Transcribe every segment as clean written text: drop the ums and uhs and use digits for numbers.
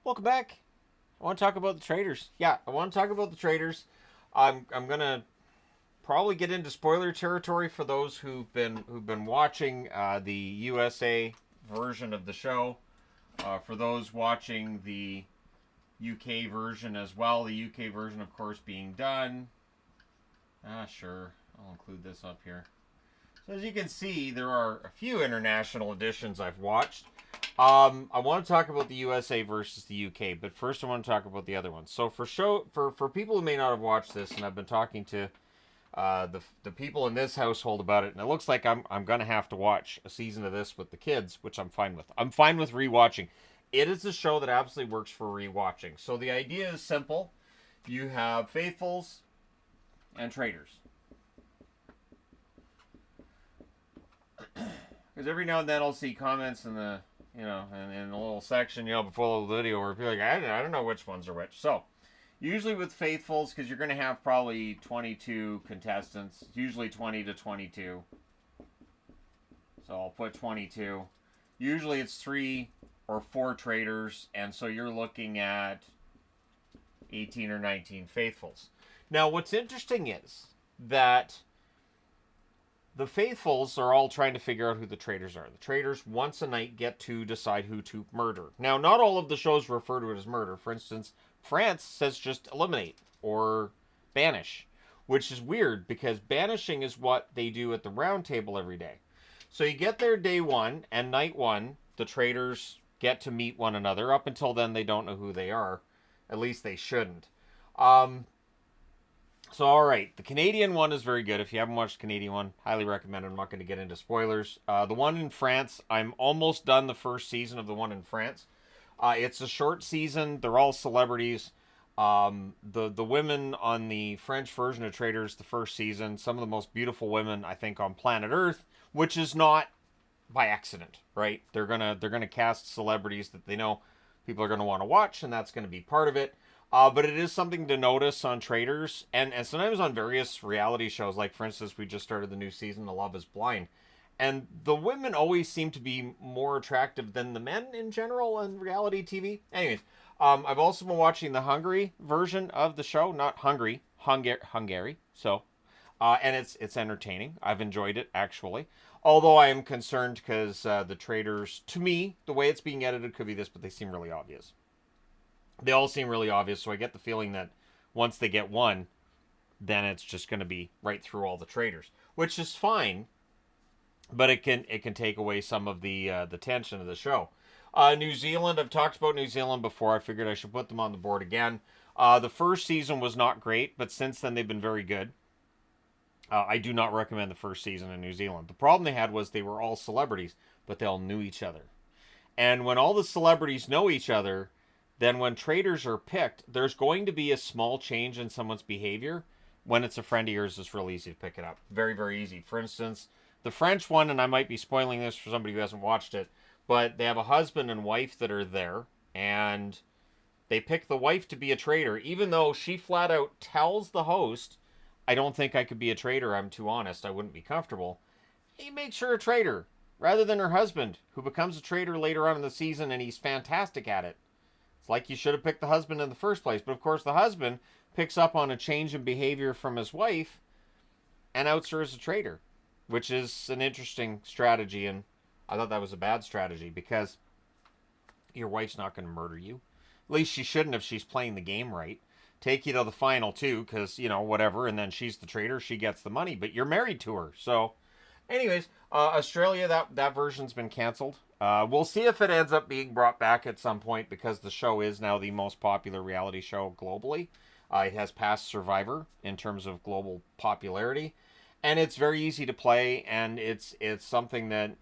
Welcome back. I want to talk about the Traitors. Yeah, I want to talk about the Traitors. I'm gonna probably get into spoiler territory for those who've been watching the USA version of the show. For those watching the UK version as well, the UK version, of course, being done. Sure, I'll include this up here. So as you can see, there are a few international editions I've watched. I want to talk about the USA versus the UK, but first I want to talk about the other ones. So for people who may not have watched this, and I've been talking to the people in this household about it, and it looks like I'm gonna have to watch a season of this with the kids, which I'm fine with. I'm fine with rewatching. It is a show that absolutely works for rewatching. So the idea is simple: you have faithfuls and traitors. Because every now and then I'll see comments in the in a little section before the video where people are like I don't know which ones are which. So usually with faithfuls, because you're going to have probably 22 contestants, usually 20 to 22. So I'll put 22. Usually it's 3 or 4 traitors, and so you're looking at 18 or 19 faithfuls. Now what's interesting is that the faithfuls are all trying to figure out who the traitors are. The traitors once a night get to decide who to murder. Now, not all of the shows refer to it as murder. For instance, France says just eliminate or banish, which is weird because banishing is what they do at the round table every day. So you get there day one, and night one, the traitors get to meet one another. Up until then, they don't know who they are. At least they shouldn't. So, all right, the Canadian one is very good. If you haven't watched the Canadian one, highly recommend it. I'm not going to get into spoilers. The one in France, I'm almost done the first season of the one in France. It's a short season. They're all celebrities. The women on the French version of Traitors, the first season, some of the most beautiful women I think on planet Earth, which is not by accident, right? They're gonna cast celebrities that they know people are gonna want to watch, and that's gonna be part of it. But it is something to notice on Traitors, and sometimes on various reality shows. Like, for instance, we just started the new season of Love is Blind. And the women always seem to be more attractive than the men in general in reality TV. Anyways, I've also been watching the Hungary version of the show. Not Hungary, Hungary. So, and it's entertaining. I've enjoyed it, actually. Although I am concerned because the Traitors, to me, the way it's being edited could be this, but they seem really obvious. They all seem really obvious, so I get the feeling that once they get one, then it's just going to be right through all the traitors, which is fine, but it can take away some of the tension of the show. New Zealand, I've talked about New Zealand before. I figured I should put them on the board again. The first season was not great, but since then they've been very good. I do not recommend the first season in New Zealand. The problem they had was they were all celebrities, but they all knew each other. And when all the celebrities know each other, then when traitors are picked, there's going to be a small change in someone's behavior. When it's a friend of yours, it's real easy to pick it up. Very, very easy. For instance, the French one, and I might be spoiling this for somebody who hasn't watched it, but they have a husband and wife that are there, and they pick the wife to be a traitor, even though she flat out tells the host, I don't think I could be a traitor, I'm too honest, I wouldn't be comfortable. He makes her a traitor, rather than her husband, who becomes a traitor later on in the season, and he's fantastic at it. It's like you should have picked the husband in the first place. But of course, the husband picks up on a change in behavior from his wife and outs her as a traitor, which is an interesting strategy. And I thought that was a bad strategy because your wife's not going to murder you. At least she shouldn't if she's playing the game right. Take you to the final, too, because, whatever. And then she's the traitor. She gets the money. But you're married to her. So, anyways, Australia, that version's been canceled. We'll see if it ends up being brought back at some point because the show is now the most popular reality show globally. It has passed Survivor in terms of global popularity, and it's very easy to play. And it's something that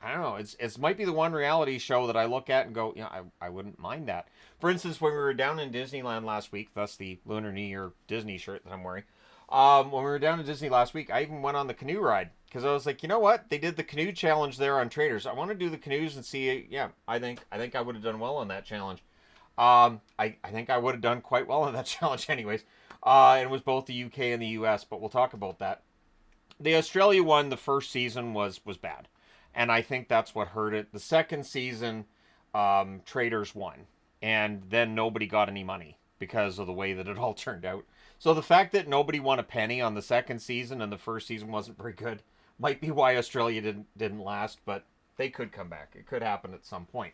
I don't know. It's might be the one reality show that I look at and go, I wouldn't mind that. For instance, when we were down in Disneyland last week, thus the Lunar New Year Disney shirt that I'm wearing. When we were down in Disney last week, I even went on the canoe ride because I was like, you know what? They did the canoe challenge there on Traitors. I want to do the canoes and see. Yeah, I think I would have done well on that challenge. I think I would have done quite well on that challenge, anyways. It was both the UK and the US, but we'll talk about that. The Australia one, the first season was bad, and I think that's what hurt it. The second season, Traitors won, and then nobody got any money because of the way that it all turned out. So the fact that nobody won a penny on the second season and the first season wasn't very good might be why Australia didn't last, but they could come back. It could happen at some point.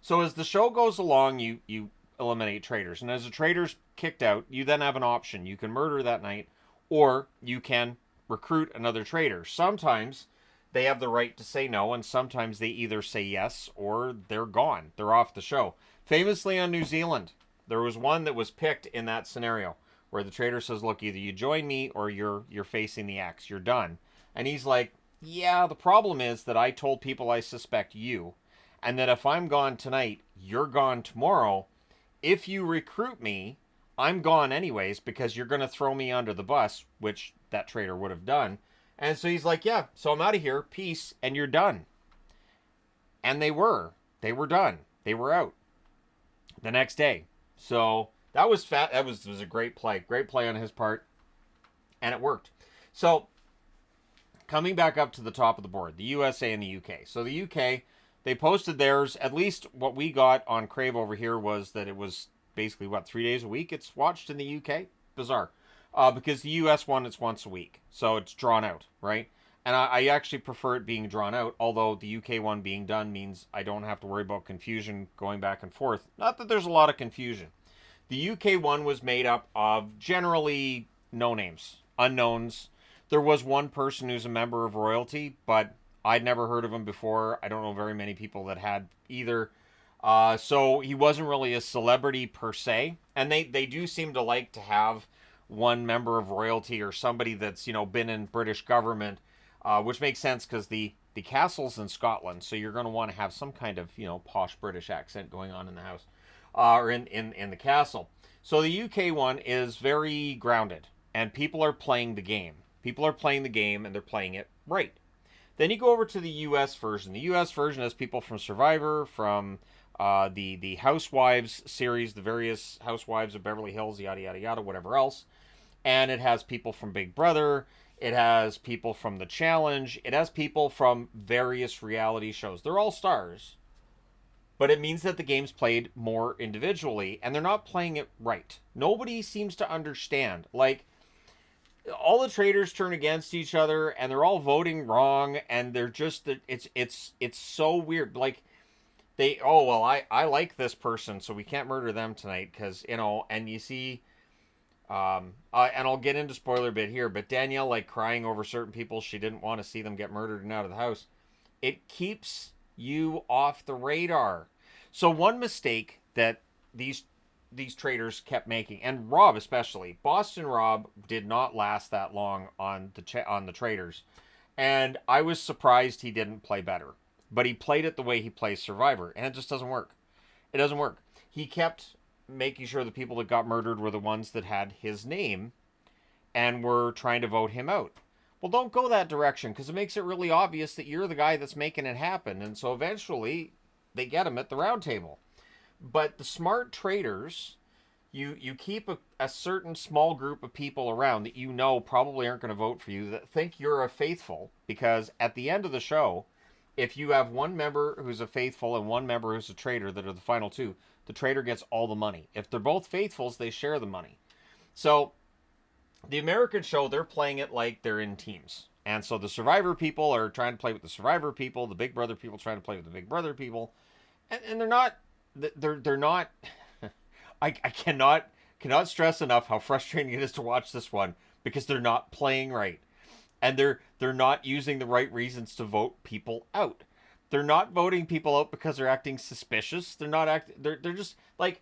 So as the show goes along, you eliminate traitors, and as the traitors kicked out, you then have an option. You can murder that night, or you can recruit another traitor. Sometimes they have the right to say no, and sometimes they either say yes or they're gone. They're off the show. Famously on New Zealand, there was one that was picked in that scenario where the traitor says, look, either you join me or you're facing the axe. You're done. And he's like, yeah, the problem is that I told people I suspect you, and that if I'm gone tonight, you're gone tomorrow. If you recruit me, I'm gone anyways because you're going to throw me under the bus, which that traitor would have done. And so he's like, yeah, so I'm out of here. Peace. And you're done. And they were. They were done. They were out the next day. So that was fat. That was a great play. Great play on his part. And it worked. So coming back up to the top of the board, the USA and the UK. So the UK, they posted theirs. At least what we got on Crave over here was that it was basically, 3 days a week it's watched in the UK? Bizarre. Because the US one, it's once a week. So it's drawn out, right? And I actually prefer it being drawn out, although the UK one being done means I don't have to worry about confusion going back and forth. Not that there's a lot of confusion. The UK one was made up of generally no names, unknowns. There was one person who's a member of royalty, but I'd never heard of him before. I don't know very many people that had either. So he wasn't really a celebrity per se. And they do seem to like to have one member of royalty or somebody that's, been in British government, which makes sense because the castle's in Scotland. So you're going to want to have some kind of, posh British accent going on in the house or in the castle. So the UK one is very grounded and people are playing the game. People are playing the game and they're playing it right. Then you go over to the US version. The US version has people from Survivor, from the Housewives series, the various Housewives of Beverly Hills, yada, yada, yada, whatever else. And it has people from Big Brother. It has people from The Challenge. It has people from various reality shows. They're all stars. But it means that the game's played more individually, and they're not playing it right. Nobody seems to understand. Like, all the traitors turn against each other, and they're all voting wrong, and they're just, it's so weird. Like, I like this person, so we can't murder them tonight, because, and you see, and I'll get into spoiler bit here, but Danielle, like, crying over certain people, she didn't want to see them get murdered and out of the house. It keeps you off the radar. So one mistake that these traitors kept making, and Rob especially, Boston Rob did not last that long on the traitors, and I was surprised he didn't play better. But he played it the way he plays Survivor, and it just doesn't work. It doesn't work. He kept making sure the people that got murdered were the ones that had his name and were trying to vote him out. Well, don't go that direction, because it makes it really obvious that you're the guy that's making it happen. And so eventually, they get him at the round table. But the smart traitors, you keep a certain small group of people around that you know probably aren't going to vote for you, that think you're a faithful, because at the end of the show, if you have one member who's a faithful and one member who's a traitor that are the final two, the traitor gets all the money. If they're both faithfuls, they share the money. So the American show, they're playing it like they're in teams. And so the Survivor people are trying to play with the Survivor people, the Big Brother people trying to play with the Big Brother people. And they're not, I cannot stress enough how frustrating it is to watch this one, because they're not playing right. And they're not using the right reasons to vote people out. They're not voting people out because they're acting suspicious. They're just like,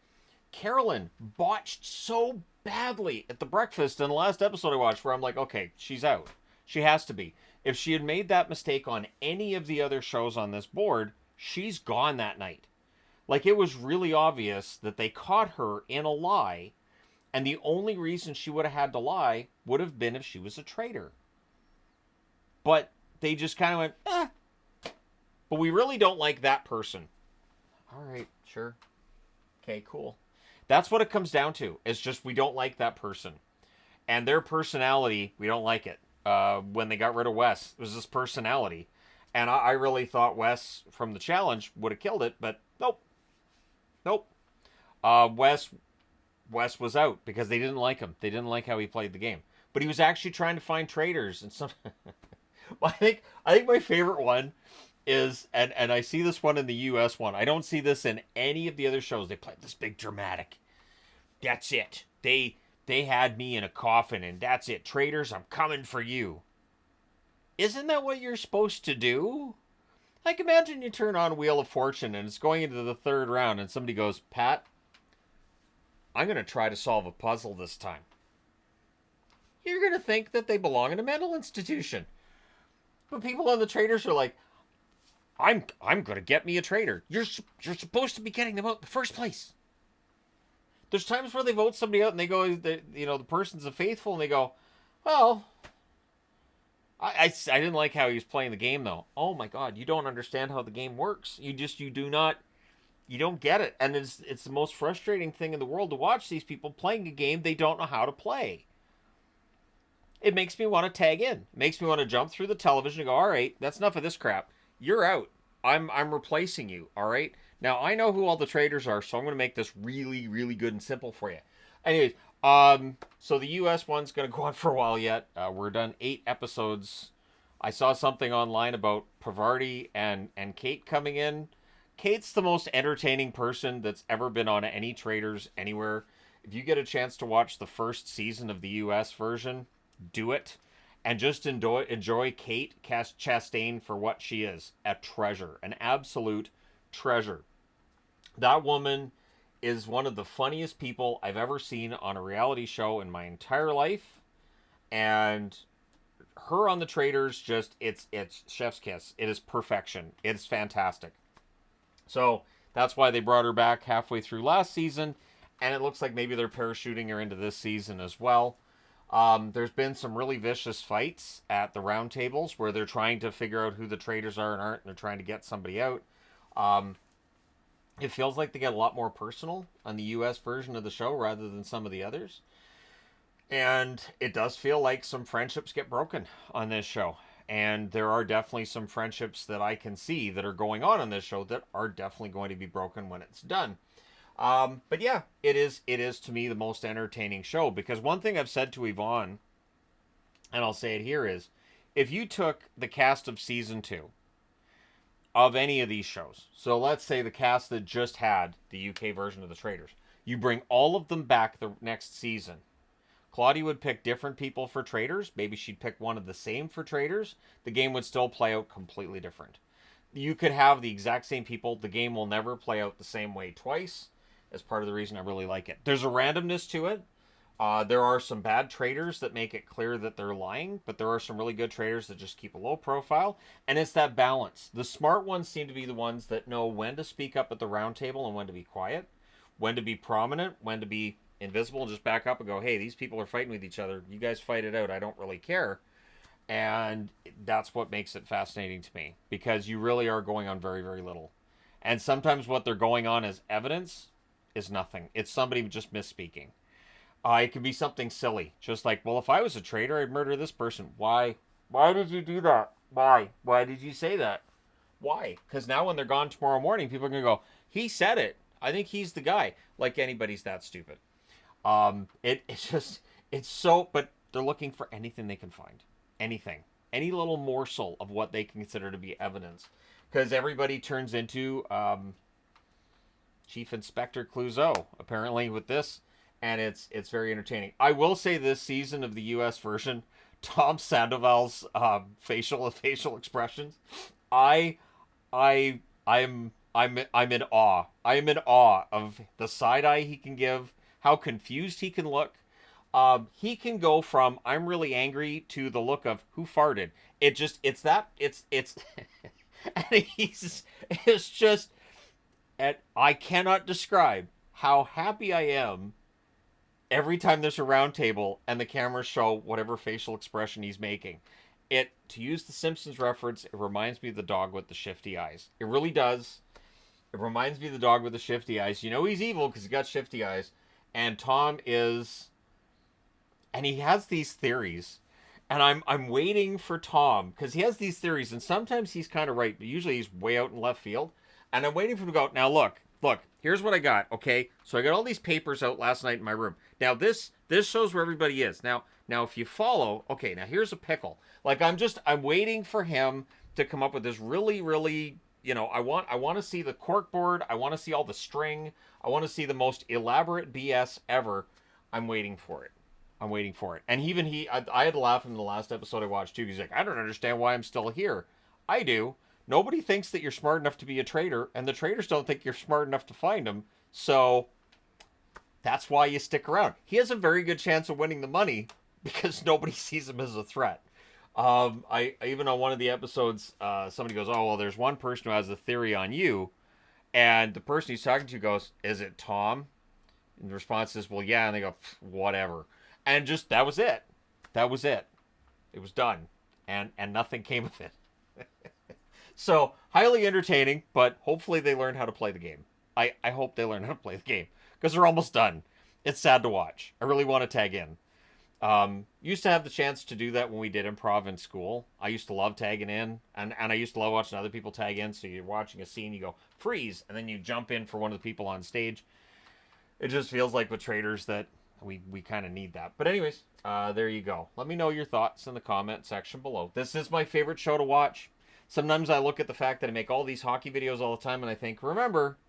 Carolyn botched so badly at the breakfast in the last episode I watched, where I'm like, okay, she's out. She has to be. If she had made that mistake on any of the other shows on this board, she's gone that night. Like, it was really obvious that they caught her in a lie, and the only reason she would have had to lie would have been if she was a traitor. But they just kind of went, but we really don't like that person. All right, sure. Okay, cool. That's what it comes down to. It's just we don't like that person. And their personality, we don't like it. When they got rid of Wes, it was this personality. And I really thought Wes from The Challenge would have killed it, but nope. Wes was out because they didn't like him. They didn't like how he played the game. But he was actually trying to find traitors and some. I think my favorite one is, and I see this one in the U.S. one. I don't see this in any of the other shows. They play this big dramatic. That's it. They had me in a coffin, and that's it. Traitors, I'm coming for you. Isn't that what you're supposed to do? Like, imagine you turn on Wheel of Fortune and it's going into the third round, and somebody goes, Pat, I'm going to try to solve a puzzle this time. You're going to think that they belong in a mental institution. But people on the Traitors are like, I'm going to get me a traitor. You're supposed to be getting them out in the first place. There's times where they vote somebody out and they go, the person's a faithful, and they go, well, I didn't like how he was playing the game, though. Oh my God, you don't understand how the game works. You don't get it. And it's the most frustrating thing in the world to watch these people playing a game they don't know how to play. It makes me want to tag in. It makes me want to jump through the television and go, all right, that's enough of this crap. You're out. I'm replacing you, all right? Now, I know who all the traitors are, so I'm going to make this really, really good and simple for you. Anyways, so the U.S. one's going to go on for a while yet. We're done 8 episodes. I saw something online about Pavarti and Kate coming in. Kate's the most entertaining person that's ever been on any Traitors anywhere. If you get a chance to watch the first season of the U.S. version, do it. And just enjoy Kate Chastain for what she is. A treasure. An absolute treasure. That woman is one of the funniest people I've ever seen on a reality show in my entire life. And her on the Traitors, it's chef's kiss. It is perfection. It's fantastic. So that's why they brought her back halfway through last season. And it looks like maybe they're parachuting her into this season as well. There's been some really vicious fights at the roundtables where they're trying to figure out who the traitors are and aren't, and they're trying to get somebody out. It feels like they get a lot more personal on the U.S. version of the show rather than some of the others. And it does feel like some friendships get broken on this show. And there are definitely some friendships that I can see that are going on this show that are definitely going to be broken when it's done. But yeah, it is to me the most entertaining show, because one thing I've said to Yvonne, and I'll say it here, is if you took the cast of season 2 of any of these shows, so let's say the cast that just had the UK version of the Traitors, you bring all of them back the next season, Claudia would pick different people for Traitors. Maybe she'd pick one of the same for Traitors. The game would still play out completely different. You could have the exact same people. The game will never play out the same way twice. That's part of the reason I really like it. There's a randomness to it. There are some bad Traitors that make it clear that they're lying, but there are some really good Traitors that just keep a low profile, and it's that balance. The smart ones seem to be the ones that know when to speak up at the round table and when to be quiet, when to be prominent, when to be invisible, and just back up and go, hey, these people are fighting with each other. You guys fight it out. I don't really care. And that's what makes it fascinating to me, because you really are going on very, very little. And sometimes what they're going on as evidence is nothing. It's somebody just misspeaking. It could be something silly. Just like, well, if I was a traitor, I'd murder this person. Why? Why did you do that? Why? Why did you say that? Why? Because now when they're gone tomorrow morning, people are going to go, he said it. I think he's the guy. Like anybody's that stupid. It's so, but they're looking for anything they can find. Anything. Any little morsel of what they consider to be evidence. Because everybody turns into Chief Inspector Clouseau, apparently, with this. And it's very entertaining. I will say this season of the U.S. version, Tom Sandoval's facial expressions, I'm in awe. I am in awe of the side eye he can give, how confused he can look. He can go from I'm really angry to the look of who farted. And it's just, and I cannot describe how happy I am every time there's a round table and the cameras show whatever facial expression he's making. To use the Simpsons reference, it reminds me of the dog with the shifty eyes. It really does. It reminds me of the dog with the shifty eyes. You know he's evil because he's got shifty eyes. And Tom is, and he has these theories. And I'm waiting for Tom, because he has these theories, and sometimes he's kind of right, but usually he's way out in left field. And I'm waiting for him to go, now look, here's what I got. Okay, so I got all these papers out last night in my room. Now this shows where everybody is. Now if you follow, okay, now here's a pickle. Like I'm waiting for him to come up with this really, I want to see the cork board. I want to see all the string. I want to see the most elaborate BS ever. I'm waiting for it. I'm waiting for it. And even I had to laugh in the last episode I watched too. He's like, I don't understand why I'm still here. I do. Nobody thinks that you're smart enough to be a traitor, and the traitors don't think you're smart enough to find them. So that's why you stick around. He has a very good chance of winning the money because nobody sees him as a threat. I even on one of the episodes, somebody goes, "Oh well, there's one person who has a theory on you," and the person he's talking to goes, "Is it Tom?" And the response is, "Well, yeah," and they go, "Whatever," and just that was it. That was it. It was done, and nothing came of it. So highly entertaining, but hopefully they learned how to play the game. I hope they learn how to play the game because they're almost done. It's sad to watch. I really want to tag in. Used to have the chance to do that when we did improv in school. I used to love tagging in, and I used to love watching other people tag in. So you're watching a scene, you go freeze, and then you jump in for one of the people on stage. It just feels like with Traitors that we kind of need that. But anyways, there you go. Let me know your thoughts in the comment section below. This is my favorite show to watch. Sometimes I look at the fact that I make all these hockey videos all the time, and I think, remember,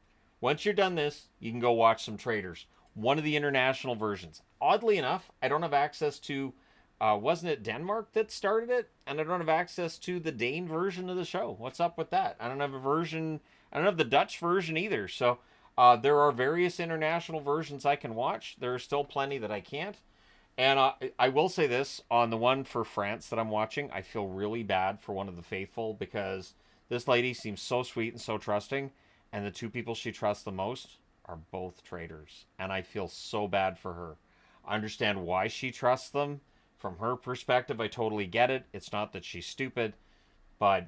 once you're done this, you can go watch some Traitors. One of the international versions. Oddly enough, I don't have access to, wasn't it Denmark that started it? And I don't have access to the Dane version of the show. What's up with that? I don't have I don't have the Dutch version either. So there are various international versions I can watch. There are still plenty that I can't. And I will say this, on the one for France that I'm watching, I feel really bad for one of the faithful because this lady seems so sweet and so trusting, and the two people she trusts the most are both traitors, and I feel so bad for her. I understand why she trusts them. From her perspective, I totally get it. It's not that she's stupid, but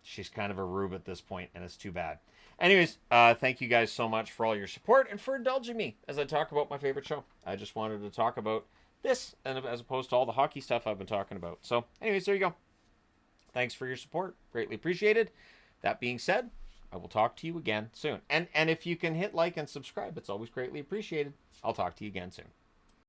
she's kind of a rube at this point, and it's too bad. Anyways, thank you guys so much for all your support and for indulging me as I talk about my favorite show. I just wanted to talk about this, and as opposed to all the hockey stuff I've been talking about. So, anyways, there you go. Thanks for your support. Greatly appreciated. That being said, I will talk to you again soon. And if you can hit like and subscribe, it's always greatly appreciated. I'll talk to you again soon.